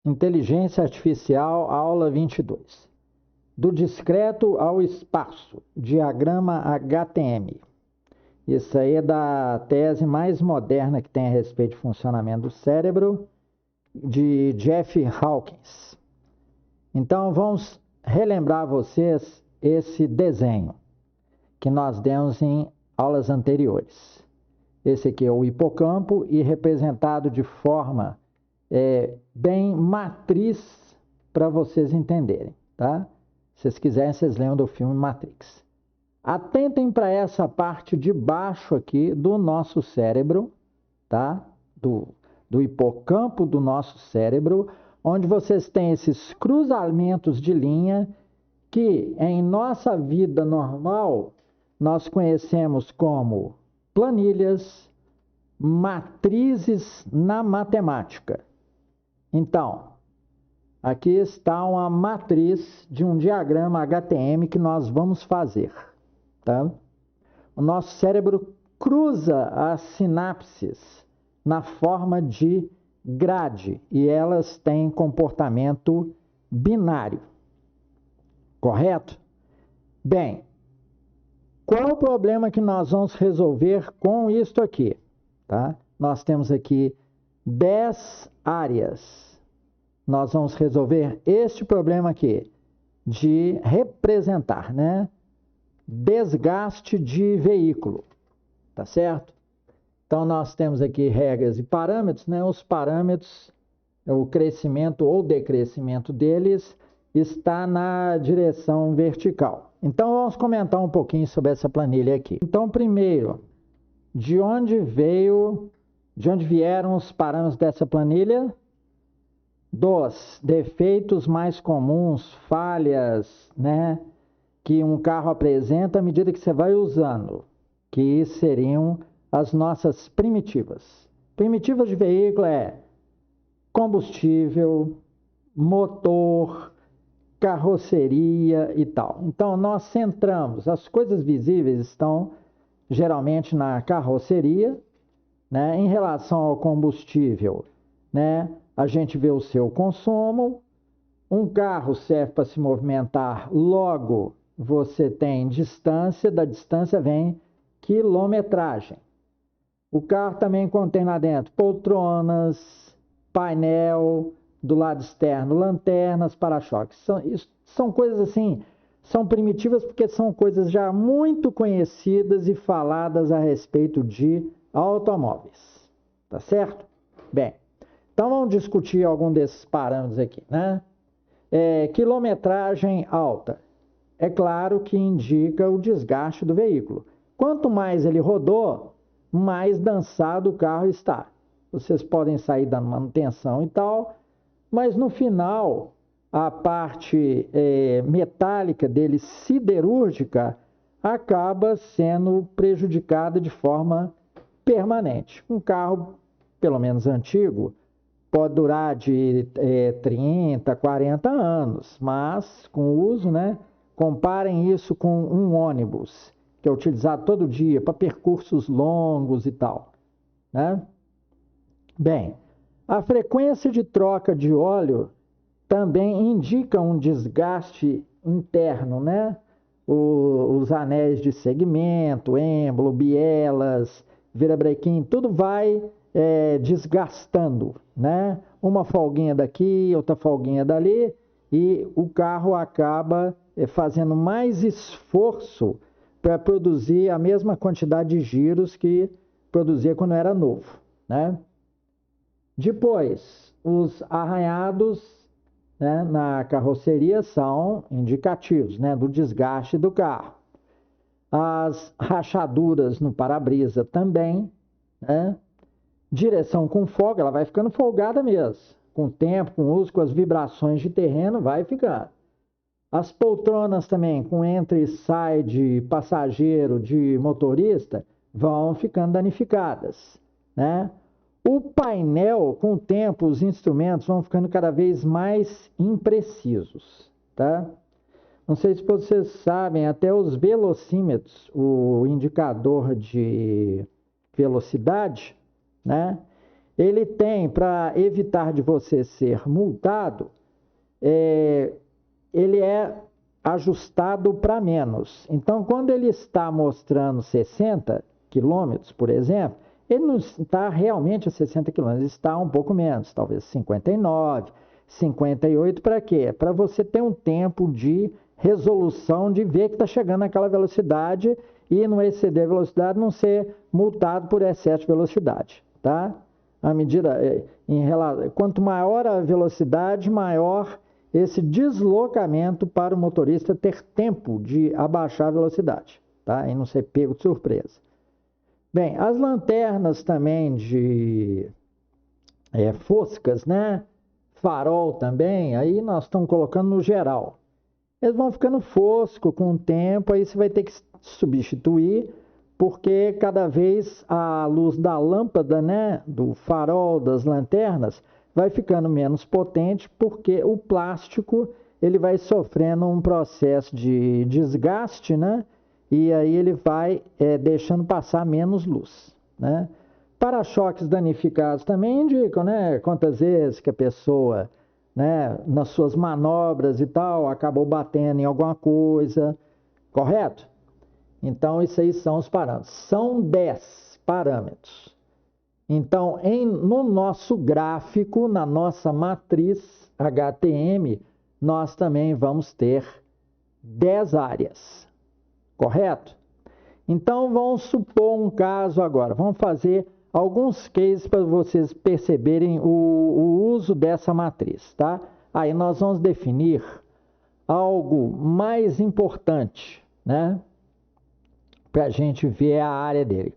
Inteligência Artificial, aula 22. Do discreto ao espaço, diagrama HTM. Isso aí é da tese mais moderna que tem a respeito de funcionamento do cérebro, de Jeff Hawkins. Então, vamos relembrar vocês esse desenho que nós demos em aulas anteriores. Esse aqui é o hipocampo e representado de forma bem matriz para vocês entenderem, tá? Se vocês quiserem, vocês lembram do filme Matrix. Atentem para essa parte de baixo aqui do nosso cérebro, tá? Do hipocampo do nosso cérebro, onde vocês têm esses cruzamentos de linha que em nossa vida normal nós conhecemos como planilhas, matrizes na matemática. Então, aqui está uma matriz de um diagrama HTM que nós vamos fazer, tá? O nosso cérebro cruza as sinapses na forma de grade e elas têm comportamento binário, correto? Bem, qual o problema que nós vamos resolver com isto aqui, tá? Nós temos aqui 10 áreas. Nós vamos resolver este problema aqui de representar, né? Desgaste de veículo, tá certo? Então, nós temos aqui regras e parâmetros, né? Os parâmetros, o crescimento ou decrescimento deles está na direção vertical. Então, vamos comentar um pouquinho sobre essa planilha aqui. Então, primeiro, de onde vieram os parâmetros dessa planilha? Dos defeitos mais comuns, falhas, né, que um carro apresenta à medida que você vai usando, que seriam as nossas primitivas. Primitivas de veículo é combustível, motor, carroceria e tal. Então, nós centramos, as coisas visíveis estão geralmente na carroceria, né, em relação ao combustível, né, a gente vê o seu consumo. Um carro serve para se movimentar, logo você tem distância, da distância vem quilometragem. O carro também contém lá dentro poltronas, painel, do lado externo, lanternas, para-choques. São coisas assim, são primitivas porque são coisas já muito conhecidas e faladas a respeito de automóveis. Tá certo? Bem, então vamos discutir algum desses parâmetros aqui, né? Quilometragem alta. É claro que indica o desgaste do veículo. Quanto mais ele rodou, mais dançado o carro está. Vocês podem sair dando manutenção e tal, mas no final, a parte metálica dele, siderúrgica, acaba sendo prejudicada de forma permanente. Um carro, pelo menos antigo, pode durar de 30, 40 anos, mas com o uso, né? Comparem isso com um ônibus, que é utilizado todo dia para percursos longos e tal, né? Bem, a frequência de troca de óleo também indica um desgaste interno, né? Os anéis de segmento, êmbolo, bielas, virabrequim, tudo vai desgastando, né? Uma folguinha daqui, outra folguinha dali, e o carro acaba fazendo mais esforço para produzir a mesma quantidade de giros que produzia quando era novo, né? Depois, os arranhados, né, na carroceria são indicativos, né, do desgaste do carro. As rachaduras no para-brisa também, né? Direção com folga, ela vai ficando folgada mesmo. Com o tempo, com o uso, com as vibrações de terreno, vai ficando. As poltronas também, com entra e sai de passageiro, de motorista, vão ficando danificadas, né? O painel, com o tempo, os instrumentos vão ficando cada vez mais imprecisos, tá? Não sei se vocês sabem, até os velocímetros, o indicador de velocidade, né? ele tem, para evitar de você ser multado, ele é ajustado para menos. Então, quando ele está mostrando 60 quilômetros, por exemplo, ele não está realmente a 60 quilômetros, está um pouco menos, talvez 59, 58, para quê? Para você ter um tempo de resolução, de ver que está chegando naquela velocidade e não exceder a velocidade, não ser multado por excesso de velocidade, tá? À medida, quanto maior a velocidade, maior esse deslocamento para o motorista ter tempo de abaixar a velocidade, tá? E não ser pego de surpresa. Bem, as lanternas também de foscas, né? Farol também, aí nós estamos colocando no geral. Eles vão ficando fosco com o tempo, aí você vai ter que substituir, porque cada vez a luz da lâmpada, né, do farol, das lanternas, vai ficando menos potente, porque o plástico ele vai sofrendo um processo de desgaste, né? E aí ele vai deixando passar menos luz, né? Para-choques danificados também indicam, né? Quantas vezes que a pessoa, né, nas suas manobras e tal, acabou batendo em alguma coisa, correto? Então, isso aí são os parâmetros. São 10 parâmetros. Então, no nosso gráfico, na nossa matriz HTM, nós também vamos ter 10 áreas, correto? Então, vamos supor um caso agora. Vamos fazer alguns cases para vocês perceberem o uso dessa matriz, tá? Aí nós vamos definir algo mais importante, né? Para a gente ver a área dele.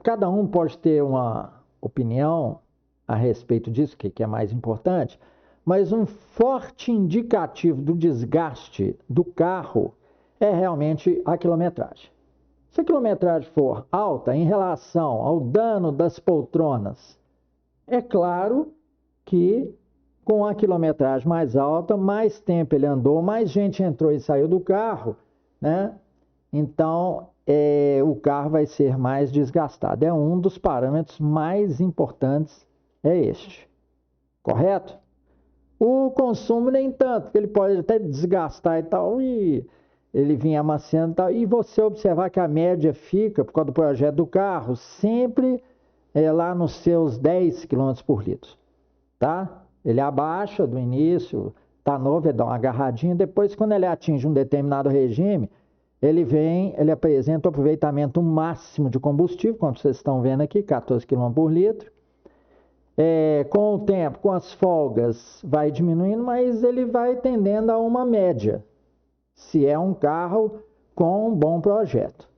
Cada um pode ter uma opinião a respeito disso, que é mais importante, mas um forte indicativo do desgaste do carro é realmente a quilometragem. Se a quilometragem for alta em relação ao dano das poltronas, é claro que com a quilometragem mais alta, mais tempo ele andou, mais gente entrou e saiu do carro, né? Então, o carro vai ser mais desgastado. É um dos parâmetros mais importantes, é este. Correto? O consumo nem tanto, porque ele pode até desgastar e tal, e ele vinha amaciando e tal. E você observar que a média fica, por causa do projeto do carro, sempre lá nos seus 10 km por litro. Tá? Ele abaixa do início, tá novo, ele dá uma agarradinha. Depois, quando ele atinge um determinado regime, ele apresenta o aproveitamento máximo de combustível, como vocês estão vendo aqui, 14 km por litro. Com o tempo, com as folgas, vai diminuindo, mas ele vai tendendo a uma média, se é um carro com um bom projeto,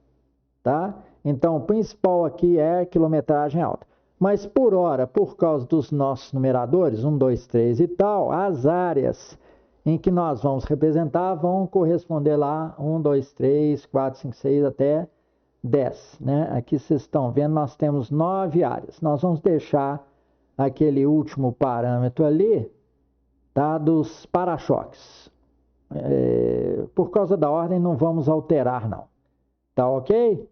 tá? Então, o principal aqui é quilometragem alta. Mas por hora, por causa dos nossos numeradores, 1, 2, 3 e tal, as áreas em que nós vamos representar vão corresponder lá 1, 2, 3, 4, 5, 6 até 10, né? Aqui vocês estão vendo, nós temos 9 áreas. Nós vamos deixar aquele último parâmetro ali, tá? Dos para-choques. Por causa da ordem não vamos alterar não, tá ok?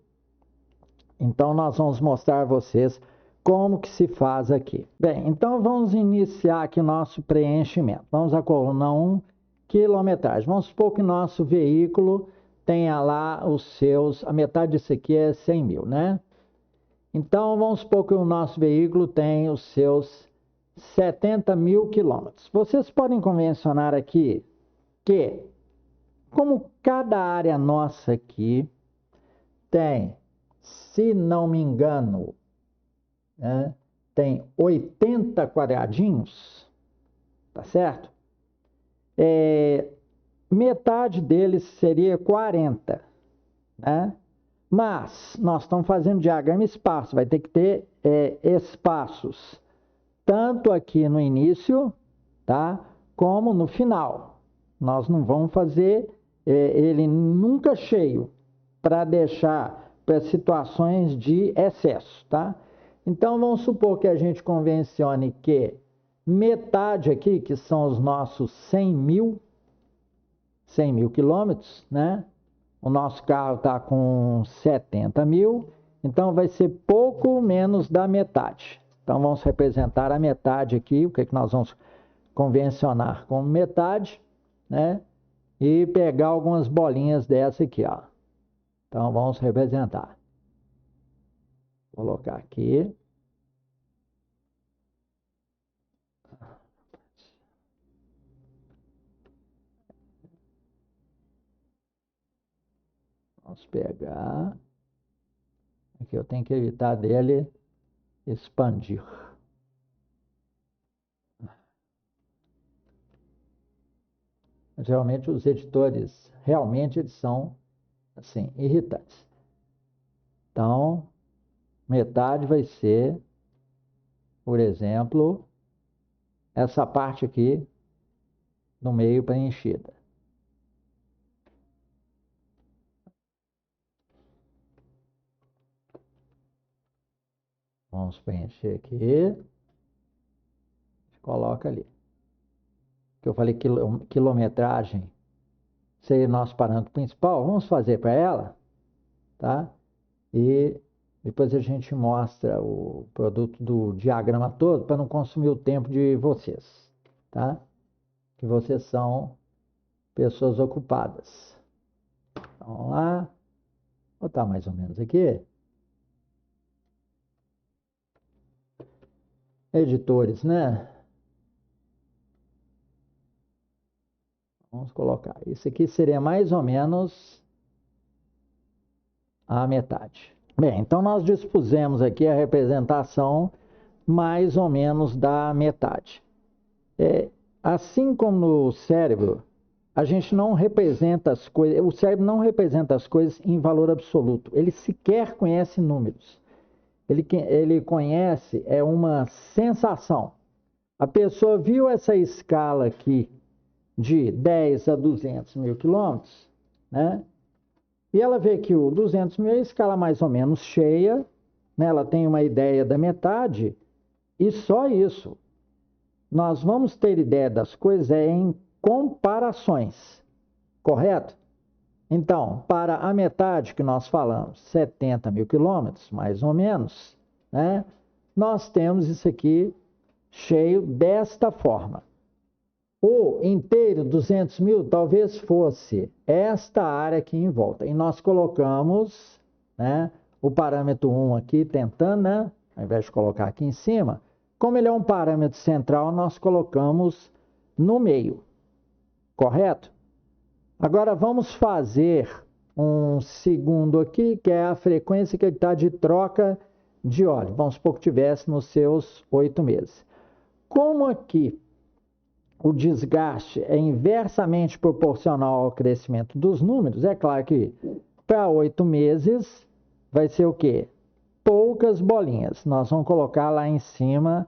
Então nós vamos mostrar a vocês como que se faz aqui. Bem, então vamos iniciar aqui nosso preenchimento. Vamos à coluna 1, quilometragem. Vamos supor que nosso veículo tenha lá a metade disso aqui é 100 mil, né? Então vamos supor que o nosso veículo tem os seus 70 mil quilômetros. Vocês podem convencionar aqui que, como cada área nossa aqui tem, se não me engano, né, tem 80 quadradinhos, tá certo? Metade deles seria 40, né? Mas nós estamos fazendo diagrama espaço, vai ter que ter espaços, tanto aqui no início, tá? Como no final. Nós não vamos fazer ele nunca cheio, para deixar para situações de excesso, tá? Então, vamos supor que a gente convencione que metade aqui, que são os nossos 100 mil quilômetros, né? O nosso carro está com 70 mil, então vai ser pouco menos da metade, Então vamos representar a metade aqui, o que nós vamos convencionar como metade, né? E pegar algumas bolinhas dessa aqui, ó. Então vamos representar. Vou colocar aqui. Vamos pegar. Aqui eu tenho que evitar dele expandir. Geralmente os editores, realmente eles são, assim, irritantes. Então, metade vai ser, por exemplo, essa parte aqui no meio preenchida. Vamos preencher aqui. Coloca ali. Que eu falei quilometragem seria nosso parâmetro principal. Vamos fazer para ela, tá? E depois a gente mostra o produto do diagrama todo para não consumir o tempo de vocês, tá? Que vocês são pessoas ocupadas. Então, vamos lá. Vou botar mais ou menos aqui. Editores, né? Vamos colocar. Isso aqui seria mais ou menos a metade. Bem, então nós dispusemos aqui a representação mais ou menos da metade. Assim como no cérebro, a gente não representa as coisas, o cérebro não representa as coisas em valor absoluto. Ele sequer conhece números. Ele conhece uma sensação. A pessoa viu essa escala aqui de 10 a 200 mil quilômetros, né? E ela vê que o 200 mil é a escala mais ou menos cheia, né? Ela tem uma ideia da metade, e só isso. Nós vamos ter ideia das coisas em comparações, correto? Então, para a metade que nós falamos, 70 mil quilômetros, mais ou menos, né? Nós temos isso aqui cheio desta forma. O inteiro, 200 mil, talvez fosse esta área aqui em volta. E nós colocamos, né, o parâmetro 1 aqui, tentando, né, ao invés de colocar aqui em cima, como ele é um parâmetro central, nós colocamos no meio, correto? Agora vamos fazer um segundo aqui, que é a frequência que ele está de troca de óleo. Vamos supor que tivesse nos seus 8 meses. Como aqui o desgaste é inversamente proporcional ao crescimento dos números, é claro que para 8 meses vai ser o quê? Poucas bolinhas. Nós vamos colocar lá em cima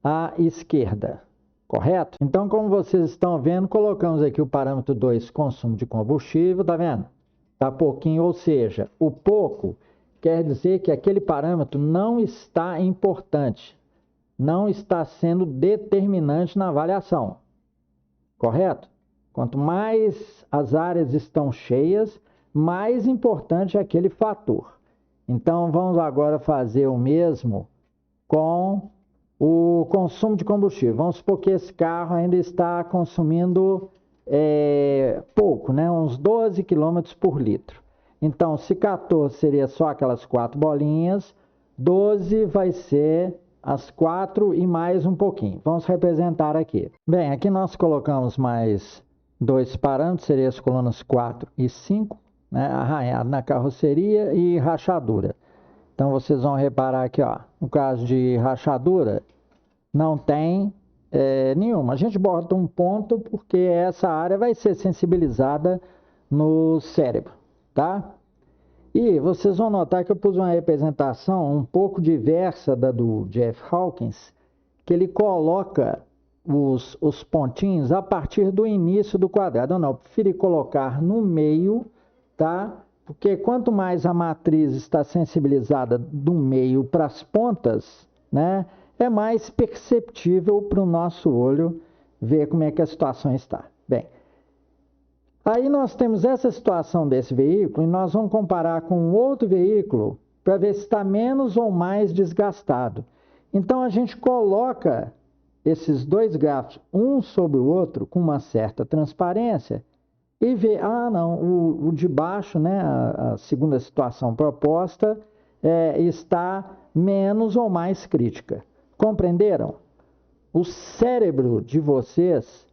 à esquerda, correto? Então, como vocês estão vendo, colocamos aqui o parâmetro 2, consumo de combustível, tá vendo? Tá pouquinho, ou seja, o pouco quer dizer que aquele parâmetro não está importante, não está sendo determinante na avaliação. Correto? Quanto mais as áreas estão cheias, mais importante é aquele fator. Então, vamos agora fazer o mesmo com o consumo de combustível. Vamos supor que esse carro ainda está consumindo pouco, né? Uns 12 km por litro. Então, se 14 seria só aquelas 4 bolinhas, 12 vai ser as 4 e mais um pouquinho. Vamos representar aqui. Bem, aqui nós colocamos mais 2 parâmetros, seriam as colunas 4 e 5, né? Arranhado na carroceria e rachadura. Então vocês vão reparar aqui, ó, no caso de rachadura, não tem nenhuma. A gente bota um ponto porque essa área vai ser sensibilizada no cérebro, tá? E vocês vão notar que eu pus uma representação um pouco diversa da do Jeff Hawkins, que ele coloca os pontinhos a partir do início do quadrado. Não, eu preferi colocar no meio, tá? Porque quanto mais a matriz está sensibilizada do meio para as pontas, né, é mais perceptível para o nosso olho ver como é que a situação está. Bem, aí nós temos essa situação desse veículo e nós vamos comparar com outro veículo para ver se está menos ou mais desgastado. Então a gente coloca esses dois gráficos, um sobre o outro, com uma certa transparência, e vê, ah, não, o de baixo, né, a segunda situação proposta, está menos ou mais crítica. Compreenderam? O cérebro de vocês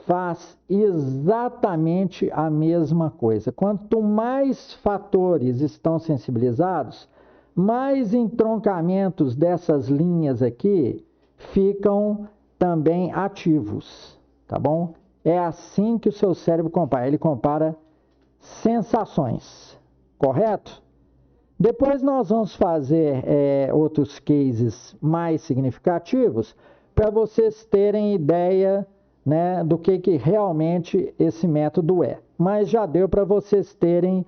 faz exatamente a mesma coisa. Quanto mais fatores estão sensibilizados, mais entroncamentos dessas linhas aqui ficam também ativos, tá bom? É assim que o seu cérebro compara. Ele compara sensações, correto? Depois nós vamos fazer outros cases mais significativos para vocês terem ideia, né, do que realmente esse método é. Mas já deu para vocês terem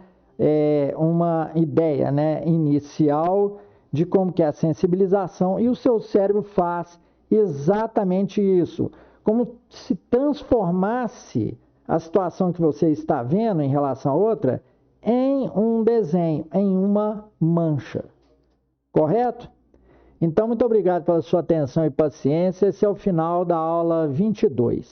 uma ideia, né, inicial de como que é a sensibilização, e o seu cérebro faz exatamente isso, como se transformasse a situação que você está vendo em relação a outra em um desenho, em uma mancha. Correto? Então, muito obrigado pela sua atenção e paciência. Esse é o final da aula 22.